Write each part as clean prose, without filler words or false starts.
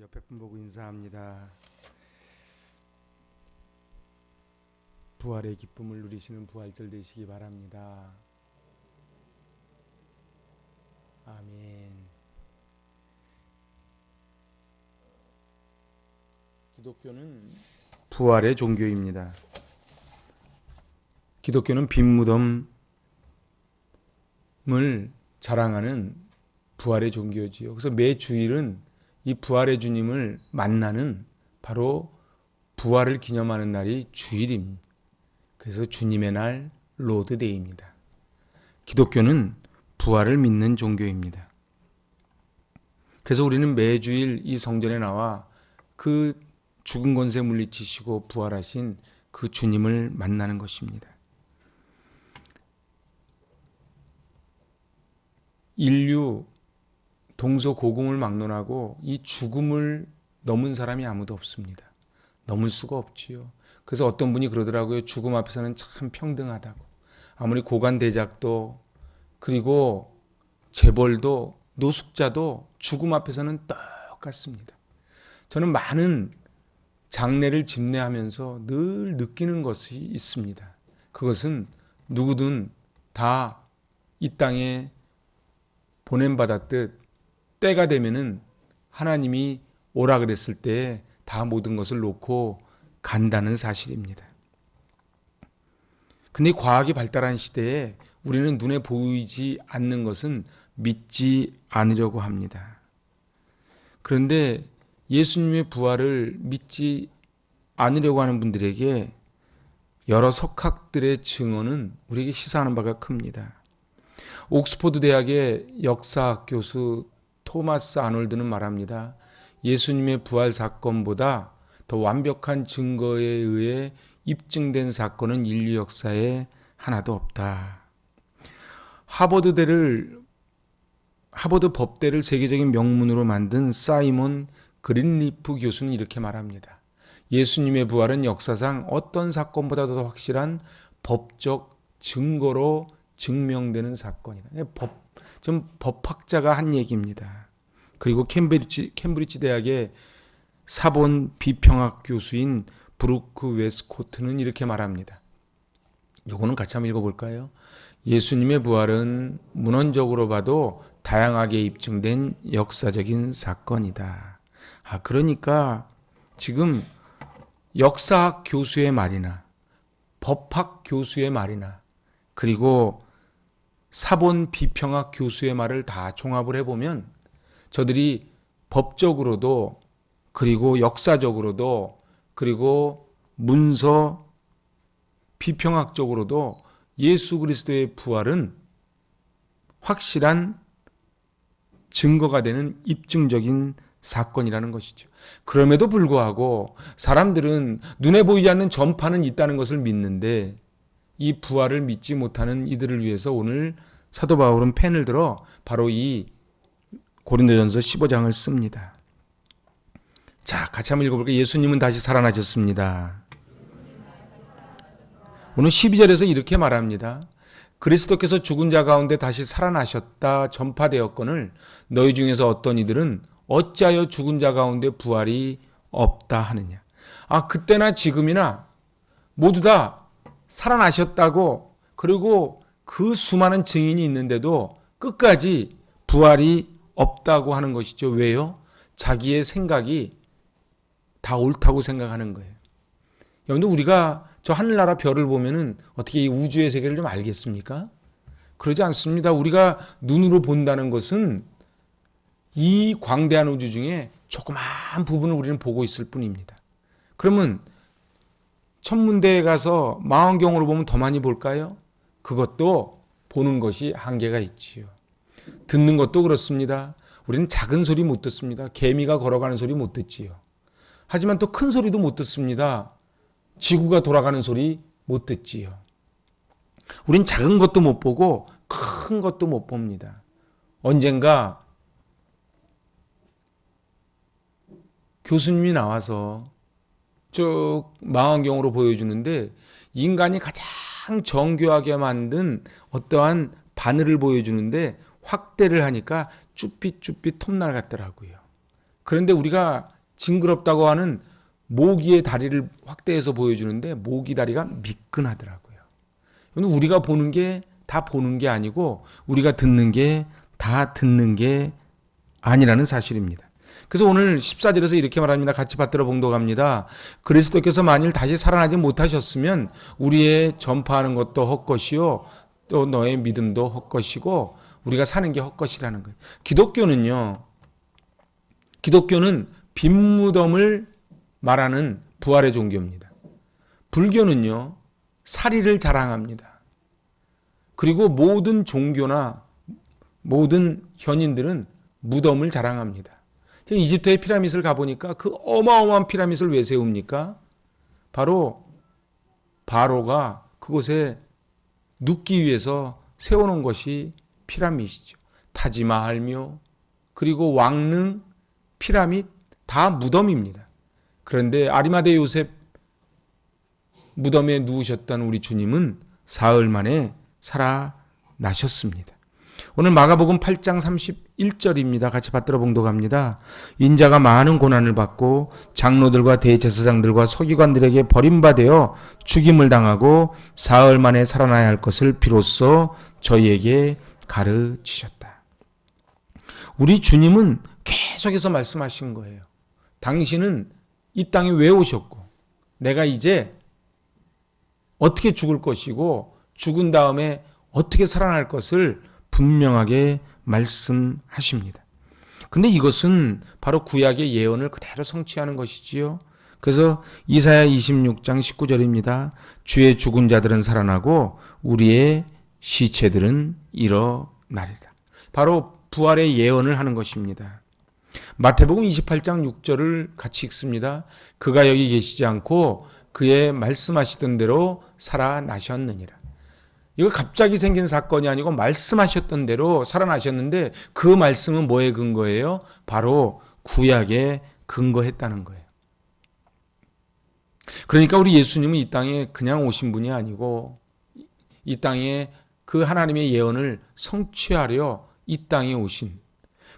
옆에 분 보고 인사합니다. 부활의 기쁨을 누리시는 부활절 되시기 바랍니다. 아멘. 기독교는 부활의 종교입니다. 기독교는 빈 무덤을 자랑하는 부활의 종교지요. 그래서 매 주일은 이 부활의 주님을 만나는 바로 부활을 기념하는 날이 주일입니다. 그래서 주님의 날 로드데이입니다. 기독교는 부활을 믿는 종교입니다. 그래서 우리는 매주일 이 성전에 나와 그 죽은 권세 물리치시고 부활하신 그 주님을 만나는 것입니다. 인류 동서고금을 막론하고 이 죽음을 넘은 사람이 아무도 없습니다. 넘을 수가 없지요. 그래서 어떤 분이 그러더라고요. 죽음 앞에서는 참 평등하다고. 아무리 고관대작도 그리고 재벌도 노숙자도 죽음 앞에서는 똑같습니다. 저는 많은 장례를 집례하면서 늘 느끼는 것이 있습니다. 그것은 누구든 다 이 땅에 보냄받았듯 때가 되면은 하나님이 오라 그랬을 때 다 모든 것을 놓고 간다는 사실입니다. 근데 과학이 발달한 시대에 우리는 눈에 보이지 않는 것은 믿지 않으려고 합니다. 그런데 예수님의 부활을 믿지 않으려고 하는 분들에게 여러 석학들의 증언은 우리에게 시사하는 바가 큽니다. 옥스퍼드 대학의 역사학 교수 토마스 아놀드는 말합니다. 예수님의 부활 사건보다 더 완벽한 증거에 의해 입증된 사건은 인류 역사에 하나도 없다. 하버드 법대를 세계적인 명문으로 만든 사이먼 그린리프 교수는 이렇게 말합니다. 예수님의 부활은 역사상 어떤 사건보다도 더 확실한 법적 증거로 증명되는 사건이다. 좀 법학자가 한 얘기입니다. 그리고 캠브리지 대학의 사본 비평학 교수인 브루크 웨스코트는 이렇게 말합니다. 요거는 같이 한번 읽어볼까요? 예수님의 부활은 문헌적으로 봐도 다양하게 입증된 역사적인 사건이다. 그러니까 지금 역사학 교수의 말이나 법학 교수의 말이나 그리고 사본 비평학 교수의 말을 다 종합을 해보면 저들이 법적으로도 그리고 역사적으로도 그리고 문서 비평학적으로도 예수 그리스도의 부활은 확실한 증거가 되는 입증적인 사건이라는 것이죠. 그럼에도 불구하고 사람들은 눈에 보이지 않는 전파는 있다는 것을 믿는데 이 부활을 믿지 못하는 이들을 위해서 오늘 사도 바울은 펜을 들어 바로 이 고린도전서 15장을 씁니다. 자, 같이 한번 읽어볼게요. 예수님은 다시 살아나셨습니다. 오늘 12절에서 이렇게 말합니다. 그리스도께서 죽은 자 가운데 다시 살아나셨다 전파되었거늘 너희 중에서 어떤 이들은 어찌하여 죽은 자 가운데 부활이 없다 하느냐. 그때나 지금이나 모두 다 살아나셨다고 그리고 그 수많은 증인이 있는데도 끝까지 부활이 없다고 하는 것이죠. 왜요? 자기의 생각이 다 옳다고 생각하는 거예요. 여러분들 우리가 저 하늘나라 별을 보면은 어떻게 이 우주의 세계를 좀 알겠습니까? 그러지 않습니다. 우리가 눈으로 본다는 것은 이 광대한 우주 중에 조그마한 부분을 우리는 보고 있을 뿐입니다. 그러면 천문대에 가서 망원경으로 보면 더 많이 볼까요? 그것도 보는 것이 한계가 있지요. 듣는 것도 그렇습니다. 우리는 작은 소리 못 듣습니다. 개미가 걸어가는 소리 못 듣지요. 하지만 또 큰 소리도 못 듣습니다. 지구가 돌아가는 소리 못 듣지요. 우린 작은 것도 못 보고 큰 것도 못 봅니다. 언젠가 교수님이 나와서 쭉 망원경으로 보여주는데 인간이 가장 정교하게 만든 어떠한 바늘을 보여주는데 확대를 하니까 쭈삣쭈삣 톱날 같더라고요. 그런데 우리가 징그럽다고 하는 모기의 다리를 확대해서 보여주는데 모기 다리가 미끈하더라고요. 우리가 보는 게 다 보는 게 아니고 우리가 듣는 게 다 듣는 게 아니라는 사실입니다. 그래서 오늘 14절에서 이렇게 말합니다. 같이 받들어 봉독합니다. 그리스도께서 만일 다시 살아나지 못하셨으면 우리의 전파하는 것도 헛것이요 또 너의 믿음도 헛것이고 우리가 사는 게 헛것이라는 거예요. 기독교는 빈무덤을 말하는 부활의 종교입니다. 불교는요, 사리를 자랑합니다. 그리고 모든 종교나 모든 현인들은 무덤을 자랑합니다. 이집트의 피라밋을 가보니까 그 어마어마한 피라밋을 왜 세웁니까? 바로 바로가 그곳에 눕기 위해서 세워놓은 것이 피라밋이죠. 타지마할묘, 그리고 왕릉, 피라밋 다 무덤입니다. 그런데 아리마대 요셉 무덤에 누우셨던 우리 주님은 사흘 만에 살아나셨습니다. 오늘 마가복음 8장 31절입니다. 같이 받들어 봉독합니다. 인자가 많은 고난을 받고 장로들과 대제사장들과 서기관들에게 버림받아 죽임을 당하고 사흘 만에 살아나야 할 것을 비로소 저희에게 가르치셨다. 우리 주님은 계속해서 말씀하신 거예요. 당신은 이 땅에 왜 오셨고 내가 이제 어떻게 죽을 것이고 죽은 다음에 어떻게 살아날 것을 분명하게 말씀하십니다. 근데 이것은 바로 구약의 예언을 그대로 성취하는 것이지요. 그래서 이사야 26장 19절입니다. 주의 죽은 자들은 살아나고 우리의 시체들은 일어나리라. 바로 부활의 예언을 하는 것입니다. 마태복음 28장 6절을 같이 읽습니다. 그가 여기 계시지 않고 그의 말씀하시던 대로 살아나셨느니라. 이거 갑자기 생긴 사건이 아니고 말씀하셨던 대로 살아나셨는데 그 말씀은 뭐에 근거예요? 바로 구약에 근거했다는 거예요. 그러니까 우리 예수님은 이 땅에 그냥 오신 분이 아니고 이 땅에 그 하나님의 예언을 성취하려 이 땅에 오신,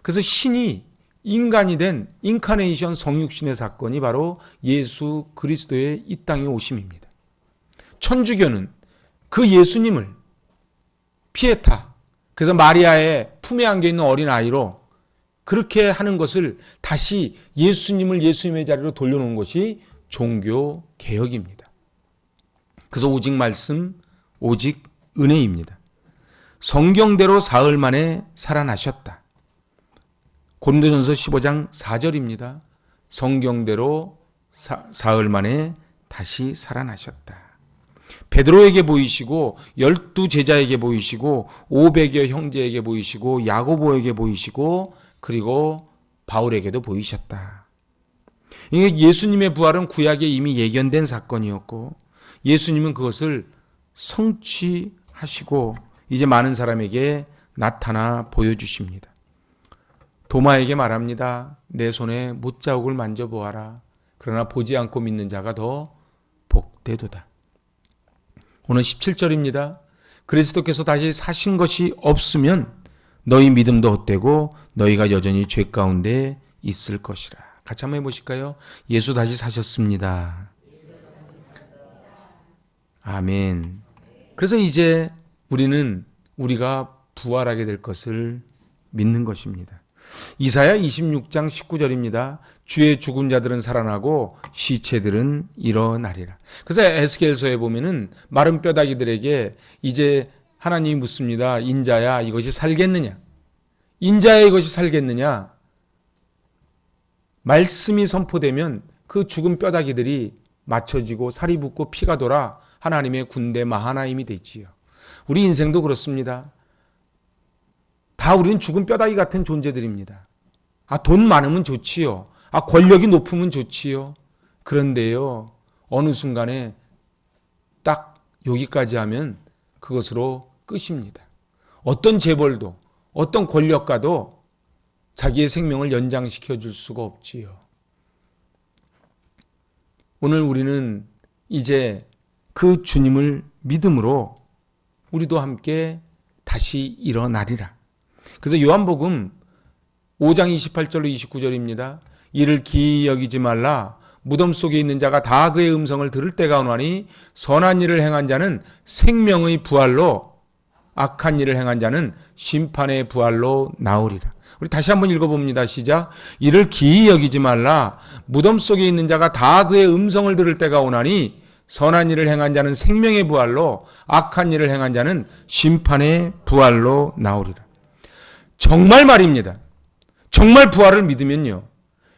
그래서 신이 인간이 된 인카네이션 성육신의 사건이 바로 예수 그리스도의 이 땅에 오심입니다. 천주교는 그 예수님을 피에타, 그래서 마리아의 품에 안겨있는 어린아이로 그렇게 하는 것을 다시 예수님을 예수님의 자리로 돌려놓은 것이 종교개혁입니다. 그래서 오직 말씀, 오직 은혜입니다. 성경대로 사흘 만에 살아나셨다. 고린도전서 15장 4절입니다. 성경대로 사흘 만에 다시 살아나셨다. 베드로에게 보이시고 12 제자에게 보이시고 500여 형제에게 보이시고 야고보에게 보이시고 그리고 바울에게도 보이셨다. 이게 예수님의 부활은 구약에 이미 예견된 사건이었고 예수님은 그것을 성취하시고 이제 많은 사람에게 나타나 보여주십니다. 도마에게 말합니다. 내 손에 못자국을 만져보아라. 그러나 보지 않고 믿는 자가 더 복되도다. 오늘 17절입니다. 그리스도께서 다시 사신 것이 없으면 너희 믿음도 헛되고 너희가 여전히 죄 가운데 있을 것이라. 같이 한번 해보실까요? 예수 다시 사셨습니다. 아멘. 그래서 이제 우리가 부활하게 될 것을 믿는 것입니다. 이사야 26장 19절입니다. 주의 죽은 자들은 살아나고 시체들은 일어나리라. 그래서 에스겔서에 보면은 마른 뼈다귀들에게 이제 하나님이 묻습니다. 인자야, 이것이 살겠느냐? 인자야, 이것이 살겠느냐? 말씀이 선포되면 그 죽은 뼈다귀들이 맞춰지고 살이 붙고 피가 돌아 하나님의 군대 마하나임이 되지요. 우리 인생도 그렇습니다. 다 우리는 죽은 뼈다귀 같은 존재들입니다. 돈 많으면 좋지요. 권력이 높으면 좋지요. 그런데요, 어느 순간에 딱 여기까지 하면 그것으로 끝입니다. 어떤 재벌도, 어떤 권력가도 자기의 생명을 연장시켜 줄 수가 없지요. 오늘 우리는 이제 그 주님을 믿음으로 우리도 함께 다시 일어나리라. 그래서 요한복음 5장 28절로 29절입니다. 이를 기이 여기지 말라. 무덤 속에 있는 자가 다 그의 음성을 들을 때가 오나니 선한 일을 행한 자는 생명의 부활로, 악한 일을 행한 자는 심판의 부활로 나오리라. 우리 다시 한번 읽어봅니다. 시작. 이를 기이 여기지 말라. 무덤 속에 있는 자가 다 그의 음성을 들을 때가 오나니 선한 일을 행한 자는 생명의 부활로, 악한 일을 행한 자는 심판의 부활로 나오리라. 정말 말입니다. 정말 부활을 믿으면요.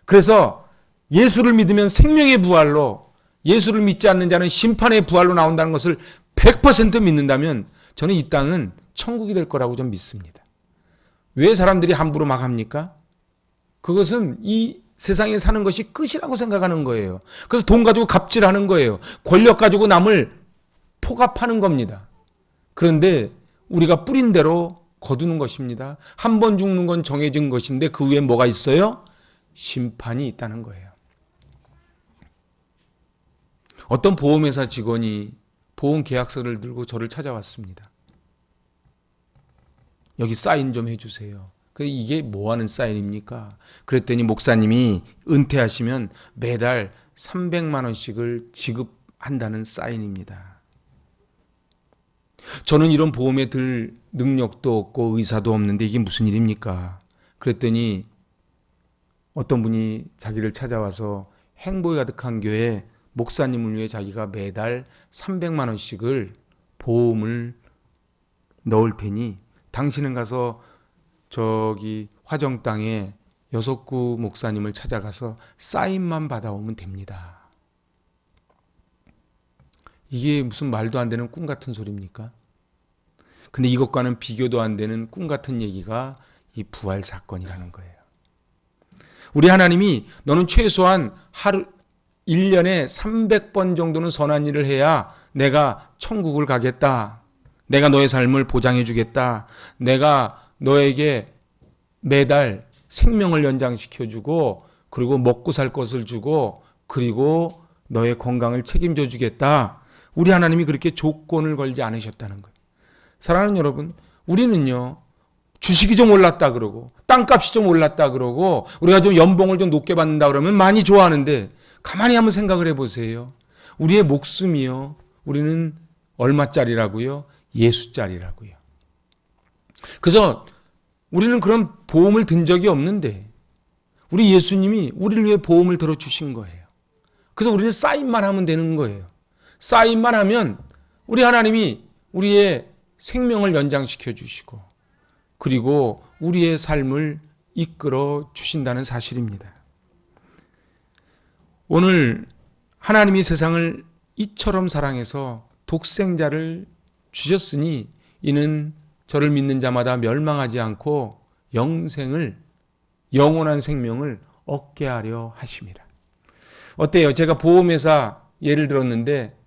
그래서 예수를 믿으면 생명의 부활로, 예수를 믿지 않는 자는 심판의 부활로 나온다는 것을 100% 믿는다면 저는 이 땅은 천국이 될 거라고 좀 믿습니다. 왜 사람들이 함부로 막 합니까? 그것은 이 세상에 사는 것이 끝이라고 생각하는 거예요. 그래서 돈 가지고 갑질하는 거예요. 권력 가지고 남을 포갑하는 겁니다. 그런데 우리가 뿌린 대로 거두는 것입니다. 한 번 죽는 건 정해진 것인데 그 후에 뭐가 있어요? 심판이 있다는 거예요. 어떤 보험회사 직원이 보험 계약서를 들고 저를 찾아왔습니다. 여기 사인 좀 해주세요. 이게 뭐 하는 사인입니까? 그랬더니 목사님이 은퇴하시면 매달 300만 원씩을 지급한다는 사인입니다. 저는 이런 보험에 들 능력도 없고 의사도 없는데 이게 무슨 일입니까? 그랬더니 어떤 분이 자기를 찾아와서 행복이 가득한 교회 목사님을 위해 자기가 매달 300만 원씩을 보험을 넣을 테니 당신은 가서 저기 화정 땅에 여석구 목사님을 찾아가서 사인만 받아오면 됩니다. 이게 무슨 말도 안 되는 꿈 같은 소리입니까? 근데 이것과는 비교도 안 되는 꿈 같은 얘기가 이 부활 사건이라는 거예요. 우리 하나님이 너는 최소한 하루 1년에 300번 정도는 선한 일을 해야 내가 천국을 가겠다. 내가 너의 삶을 보장해 주겠다. 내가 너에게 매달 생명을 연장시켜 주고 그리고 먹고 살 것을 주고 그리고 너의 건강을 책임져 주겠다. 우리 하나님이 그렇게 조건을 걸지 않으셨다는 거예요. 사랑하는 여러분, 우리는요. 주식이 좀 올랐다 그러고 땅값이 좀 올랐다 그러고 우리가 좀 연봉을 좀 높게 받는다 그러면 많이 좋아하는데 가만히 한번 생각을 해보세요. 우리의 목숨이요. 우리는 얼마짜리라고요? 예수짜리라고요. 그래서 우리는 그런 보험을 든 적이 없는데 우리 예수님이 우리를 위해 보험을 들어주신 거예요. 그래서 우리는 사인만 하면 되는 거예요. 사인만 하면 우리 하나님이 우리의 생명을 연장시켜 주시고 그리고 우리의 삶을 이끌어 주신다는 사실입니다. 오늘 하나님이 세상을 이처럼 사랑해서 독생자를 주셨으니 이는 저를 믿는 자마다 멸망하지 않고 영원한 생명을 얻게 하려 하심이라. 어때요? 제가 보험회사 예를 들었는데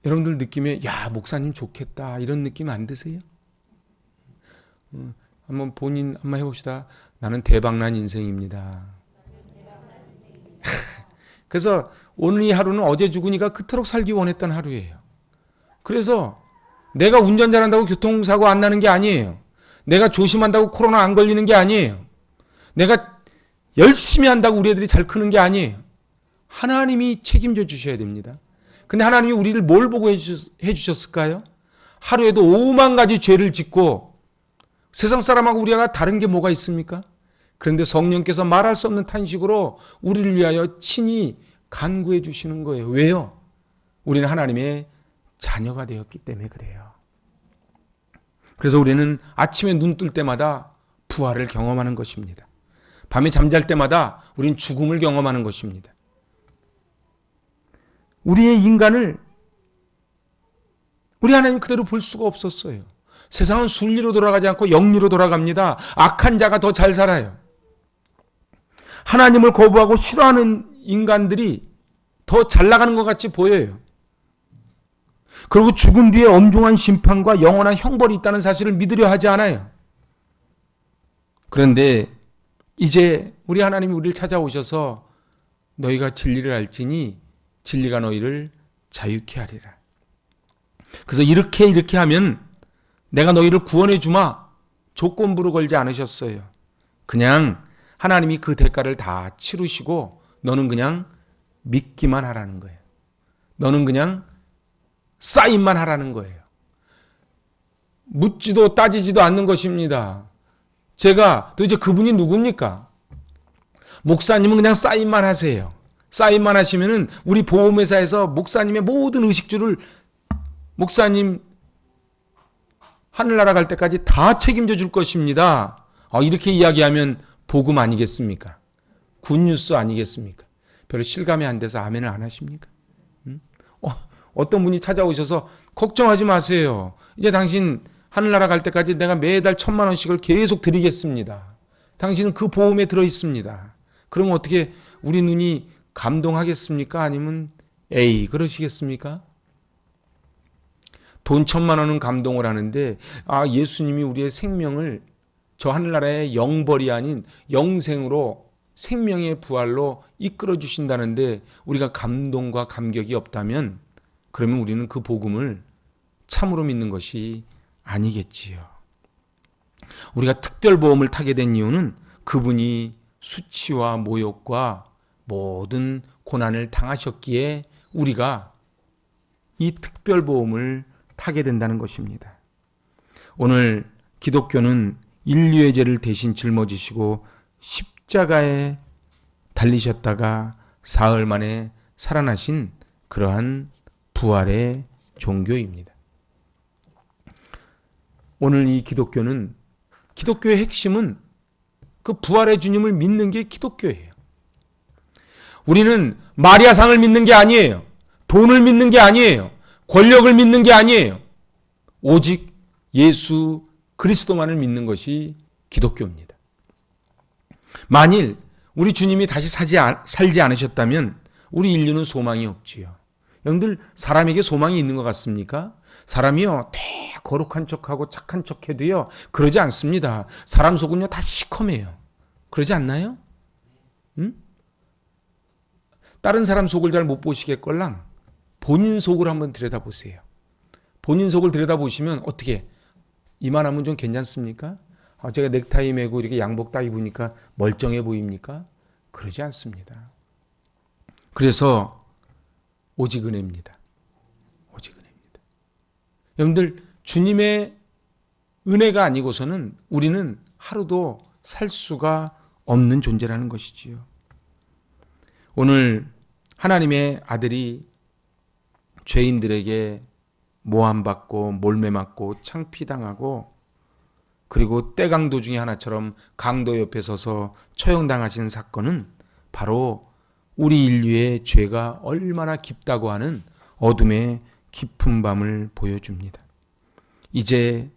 여러분들 느낌에 야 목사님 좋겠다 이런 느낌 안 드세요? 한번 본인 한번 해봅시다. 나는 대박난 인생입니다. 그래서 오늘 이 하루는 어제 죽으니까 그토록 살기 원했던 하루예요. 그래서 내가 운전 잘한다고 교통사고 안 나는 게 아니에요. 내가 조심한다고 코로나 안 걸리는 게 아니에요. 내가 열심히 한다고 우리 애들이 잘 크는 게 아니에요. 하나님이 책임져 주셔야 됩니다. 근데 하나님이 우리를 뭘 보고 해주셨을까요? 하루에도 5만 가지 죄를 짓고 세상 사람하고 우리가 다른 게 뭐가 있습니까? 그런데 성령께서 말할 수 없는 탄식으로 우리를 위하여 친히 간구해 주시는 거예요. 왜요? 우리는 하나님의 자녀가 되었기 때문에 그래요. 그래서 우리는 아침에 눈 뜰 때마다 부활을 경험하는 것입니다. 밤에 잠잘 때마다 우리는 죽음을 경험하는 것입니다. 우리의 인간을 우리 하나님 그대로 볼 수가 없었어요. 세상은 순리로 돌아가지 않고 영리로 돌아갑니다. 악한 자가 더 잘 살아요. 하나님을 거부하고 싫어하는 인간들이 더 잘 나가는 것 같이 보여요. 그리고 죽은 뒤에 엄중한 심판과 영원한 형벌이 있다는 사실을 믿으려 하지 않아요. 그런데 이제 우리 하나님이 우리를 찾아오셔서 너희가 진리를 알지니 진리가 너희를 자유케 하리라. 그래서 이렇게 하면 내가 너희를 구원해 주마 조건부로 걸지 않으셨어요. 그냥 하나님이 그 대가를 다 치르시고 너는 그냥 믿기만 하라는 거예요. 너는 그냥 사인만 하라는 거예요. 묻지도 따지지도 않는 것입니다. 제가 도대체 그분이 누굽니까? 목사님은 그냥 사인만 하세요. 사인만 하시면은 우리 보험회사에서 목사님의 모든 의식주를 목사님 하늘나라 갈 때까지 다 책임져 줄 것입니다. 이렇게 이야기하면 복음 아니겠습니까? 굿뉴스 아니겠습니까? 별로 실감이 안 돼서 아멘을 안 하십니까? 어떤 분이 찾아오셔서 걱정하지 마세요. 이제 당신 하늘나라 갈 때까지 내가 매달 1,000만 원씩을 계속 드리겠습니다. 당신은 그 보험에 들어 있습니다. 그럼 어떻게 우리 눈이 감동하겠습니까? 아니면 에이 그러시겠습니까? 돈 1,000만 원은 감동을 하는데 예수님이 우리의 생명을 저 하늘나라의 영벌이 아닌 영생으로 생명의 부활로 이끌어 주신다는데 우리가 감동과 감격이 없다면 그러면 우리는 그 복음을 참으로 믿는 것이 아니겠지요. 우리가 특별보험을 타게 된 이유는 그분이 수치와 모욕과 모든 고난을 당하셨기에 우리가 이 특별보험을 타게 된다는 것입니다. 오늘 기독교는 인류의 죄를 대신 짊어지시고 십자가에 달리셨다가 사흘 만에 살아나신 그러한 부활의 종교입니다. 오늘 이 기독교는 기독교의 핵심은 그 부활의 주님을 믿는 게 기독교예요. 우리는 마리아상을 믿는 게 아니에요. 돈을 믿는 게 아니에요. 권력을 믿는 게 아니에요. 오직 예수 그리스도만을 믿는 것이 기독교입니다. 만일 우리 주님이 다시 살지 않으셨다면 우리 인류는 소망이 없지요. 여러분들 사람에게 소망이 있는 것 같습니까? 사람이요 되게 거룩한 척하고 착한 척해도요 그러지 않습니다. 사람 속은요 다 시커매요. 그러지 않나요? 응? 다른 사람 속을 잘 못 보시겠걸랑 본인 속을 한번 들여다보세요. 본인 속을 들여다보시면 어떻게 이만하면 좀 괜찮습니까? 제가 넥타이 매고 이렇게 양복 딱 입으니까 멀쩡해 보입니까? 그러지 않습니다. 그래서 오직 은혜입니다. 오직 은혜입니다. 여러분들 주님의 은혜가 아니고서는 우리는 하루도 살 수가 없는 존재라는 것이지요. 오늘 하나님의 아들이 죄인들에게 모함받고 몰매맞고 창피당하고 그리고 떼강도 중에 하나처럼 강도 옆에 서서 처형당하신 사건은 바로 우리 인류의 죄가 얼마나 깊다고 하는 어둠의 깊은 밤을 보여줍니다. 이제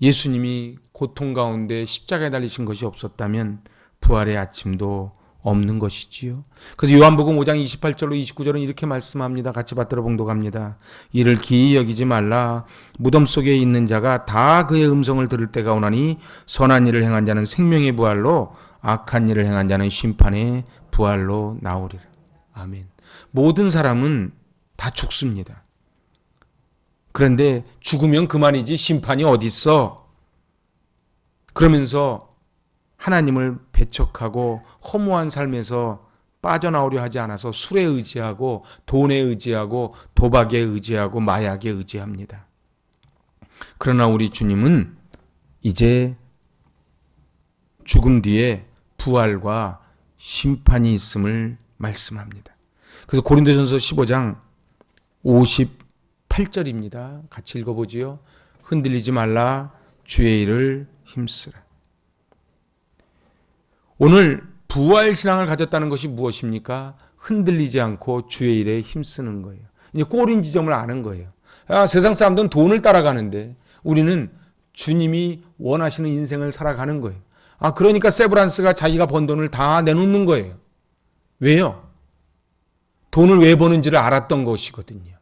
예수님이 고통 가운데 십자가에 달리신 것이 없었다면 부활의 아침도 없는 것이지요. 그래서 요한복음 5장 28절로 29절은 이렇게 말씀합니다. 같이 받들어 봉독합니다. 이를 기이 여기지 말라. 무덤 속에 있는 자가 다 그의 음성을 들을 때가 오나니 선한 일을 행한 자는 생명의 부활로 악한 일을 행한 자는 심판의 부활로 나오리라. 아멘. 모든 사람은 다 죽습니다. 그런데 죽으면 그만이지 심판이 어디 있어? 그러면서 하나님을 배척하고 허무한 삶에서 빠져나오려 하지 않아서 술에 의지하고 돈에 의지하고 도박에 의지하고 마약에 의지합니다. 그러나 우리 주님은 이제 죽음 뒤에 부활과 심판이 있음을 말씀합니다. 그래서 고린도전서 15장 58절입니다. 같이 읽어보지요. 흔들리지 말라 주의 일을 힘쓰라. 오늘 부활신앙을 가졌다는 것이 무엇입니까? 흔들리지 않고 주의 일에 힘쓰는 거예요. 이제 꼬린 지점을 아는 거예요. 세상 사람들은 돈을 따라가는데 우리는 주님이 원하시는 인생을 살아가는 거예요. 그러니까 세브란스가 자기가 번 돈을 다 내놓는 거예요. 왜요? 돈을 왜 버는지를 알았던 것이거든요.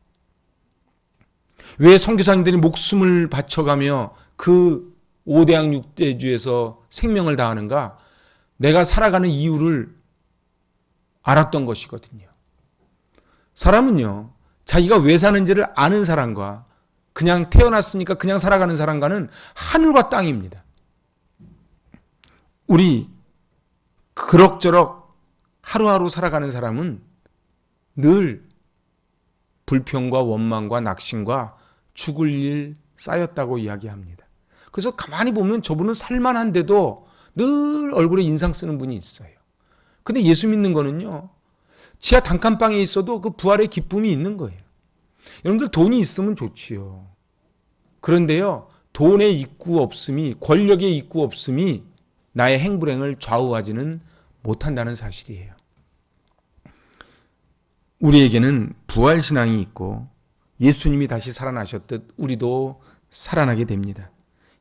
왜 선교사님들이 목숨을 바쳐가며 그 5대양 6대주에서 생명을 다하는가? 내가 살아가는 이유를 알았던 것이거든요. 사람은요, 자기가 왜 사는지를 아는 사람과 그냥 태어났으니까 그냥 살아가는 사람과는 하늘과 땅입니다. 우리 그럭저럭 하루하루 살아가는 사람은 늘 불평과 원망과 낙심과 죽을 일 쌓였다고 이야기합니다. 그래서 가만히 보면 저분은 살만한데도 늘 얼굴에 인상 쓰는 분이 있어요. 근데 예수 믿는 거는요, 지하 단칸방에 있어도 그 부활의 기쁨이 있는 거예요. 여러분들 돈이 있으면 좋지요. 그런데요, 돈의 있고 없음이, 권력의 있고 없음이 나의 행불행을 좌우하지는 못한다는 사실이에요. 우리에게는 부활신앙이 있고 예수님이 다시 살아나셨듯 우리도 살아나게 됩니다.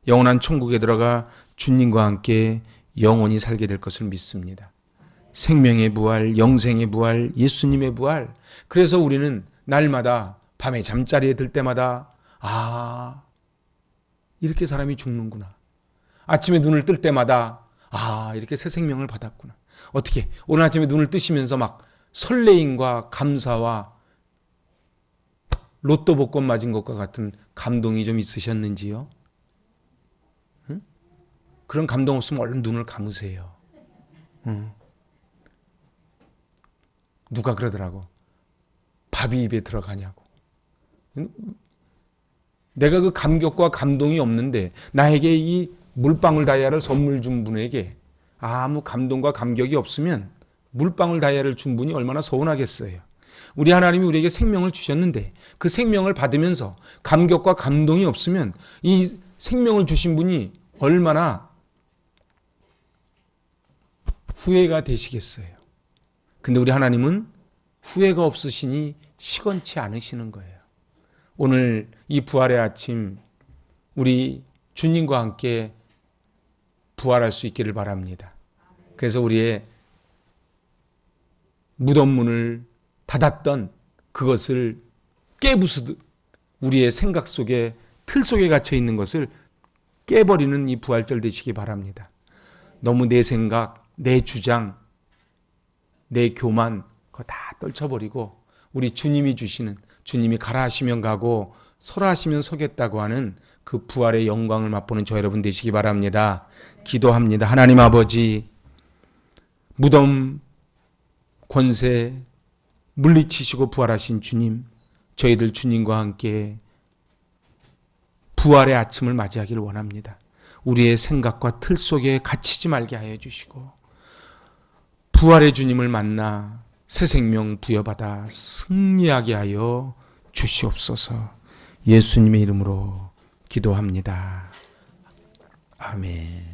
영원한 천국에 들어가 주님과 함께 영원히 살게 될 것을 믿습니다. 생명의 부활, 영생의 부활, 예수님의 부활. 그래서 우리는 날마다 밤에 잠자리에 들 때마다 이렇게 사람이 죽는구나. 아침에 눈을 뜰 때마다 이렇게 새 생명을 받았구나. 어떻게 오늘 아침에 눈을 뜨시면서 막 설레임과 감사와 로또 복권 맞은 것과 같은 감동이 좀 있으셨는지요? 응? 그런 감동 없으면 얼른 눈을 감으세요. 누가 그러더라고. 밥이 입에 들어가냐고. 내가 그 감격과 감동이 없는데 나에게 이 물방울 다이아를 선물 준 분에게 아무 감동과 감격이 없으면 물방울 다이아를 준 분이 얼마나 서운하겠어요. 우리 하나님이 우리에게 생명을 주셨는데 그 생명을 받으면서 감격과 감동이 없으면 이 생명을 주신 분이 얼마나 후회가 되시겠어요. 근데 우리 하나님은 후회가 없으시니 시건치 않으시는 거예요. 오늘 이 부활의 아침 우리 주님과 함께 부활할 수 있기를 바랍니다. 그래서 우리의 무덤 문을 닫았던 그것을 깨부수듯 우리의 생각 속에 틀 속에 갇혀 있는 것을 깨버리는 이 부활절 되시기 바랍니다. 너무 내 생각, 내 주장, 내 교만 그거 다 떨쳐버리고 우리 주님이 주시는, 주님이 가라 하시면 가고 서라 하시면 서겠다고 하는 그 부활의 영광을 맛보는 저 여러분 되시기 바랍니다. 기도합니다. 하나님 아버지, 무덤 권세 물리치시고 부활하신 주님, 저희들 주님과 함께 부활의 아침을 맞이하기를 원합니다. 우리의 생각과 틀 속에 갇히지 말게 하여 주시고 부활의 주님을 만나 새 생명 부여받아 승리하게 하여 주시옵소서. 예수님의 이름으로 기도합니다. 아멘.